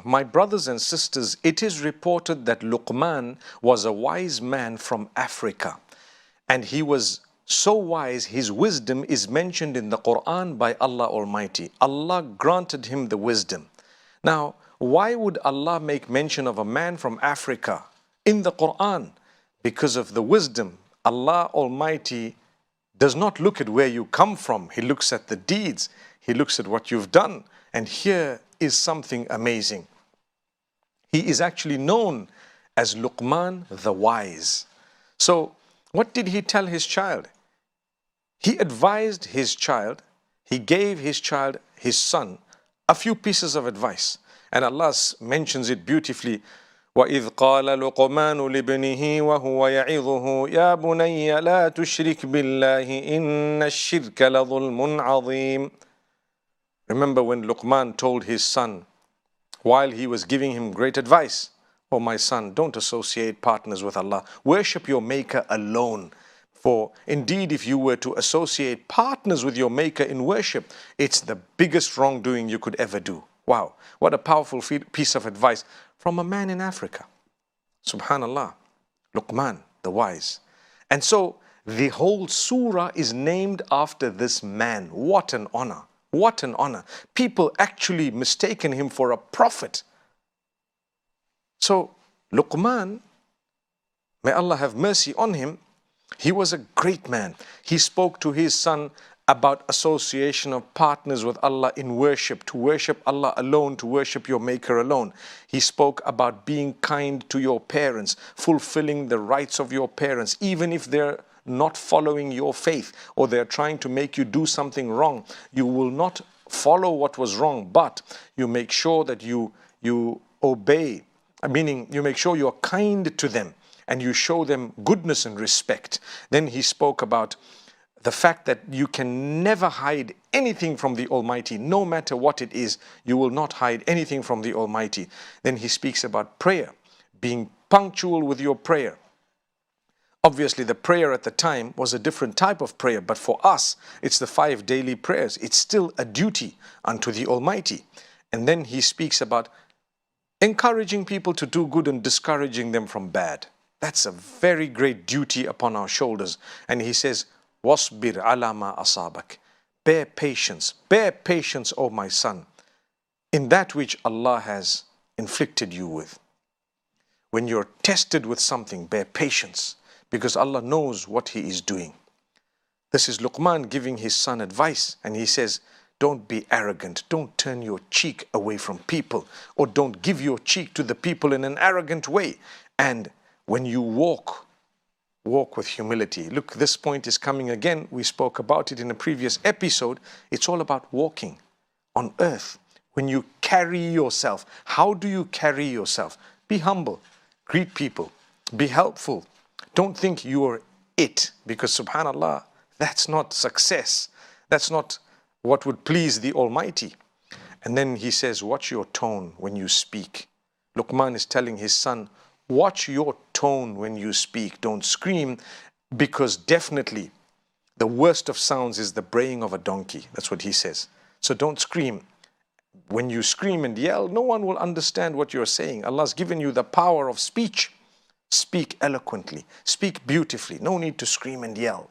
My brothers and sisters, it is reported that Luqman was a wise man from Africa. And he was so wise, his wisdom is mentioned in the Quran by Allah Almighty. Allah granted him the wisdom. Now, why would Allah make mention of a man from Africa in the Quran? Because of the wisdom. Allah Almighty does not look at where you come from. He looks at the deeds. He looks at what you've done. And here is something amazing. He is actually known as Luqman the Wise. So, what did he tell his child? He advised his child, he gave his child, his son, a few pieces of advice. And Allah mentions it beautifully. وَإِذْ قَالَ لُقْمَانُ لِابْنِهِ وَهُوَ يَعِظُهُ يَا بُنَيَّ لَا تُشْرِكْ بِاللَّهِ إِنَّ الشِّرْكَ لَظُلْمٌ عَظِيمٌ. Remember when Luqman told his son, while he was giving him great advice, "Oh my son, don't associate partners with Allah. Worship your Maker alone. For indeed, if you were to associate partners with your Maker in worship, it's the biggest wrongdoing you could ever do." Wow, what a powerful piece of advice from a man in Africa. Subhanallah, Luqman, the wise. And so the whole surah is named after this man. What an honor. What an honor. People actually mistaken him for a prophet. So Luqman, may Allah have mercy on him, he was a great man. He spoke to his son about association of partners with Allah in worship, to worship Allah alone, to worship your Maker alone. He spoke about being kind to your parents, fulfilling the rights of your parents, even if they're not following your faith or they're trying to make you do something wrong. You will not follow what was wrong, but you make sure that you obey, meaning you make sure you're kind to them and you show them goodness and respect. Then he spoke about the fact that you can never hide anything from the Almighty. No matter what it is, you will not hide anything from the Almighty. Then he speaks about prayer, being punctual with your prayer. Obviously, the prayer at the time was a different type of prayer, but for us, it's the 5 daily prayers. It's still a duty unto the Almighty. And then he speaks about encouraging people to do good and discouraging them from bad. That's a very great duty upon our shoulders. And he says, "Wasbir ala ma asabak." Bear patience, O my son, in that which Allah has inflicted you with. When you're tested with something, bear patience, because Allah knows what He is doing. This is Luqman giving his son advice, and he says, don't be arrogant, don't turn your cheek away from people, or don't give your cheek to the people in an arrogant way. And when you walk with humility. Look, this point is coming again. We spoke about it in a previous episode. It's all about walking on earth. When you carry yourself, how do you carry yourself? Be humble, greet people, be helpful. Don't think you are it, because subhanallah, that's not success. That's not what would please the Almighty. And then he says, watch your tone when you speak. Luqman is telling his son, watch your tone when you speak. Don't scream, because definitely the worst of sounds is the braying of a donkey. That's what he says. So don't scream. When you scream and yell, no one will understand what you're saying. Allah's given you the power of speech. Speak eloquently. Speak beautifully. No need to scream and yell.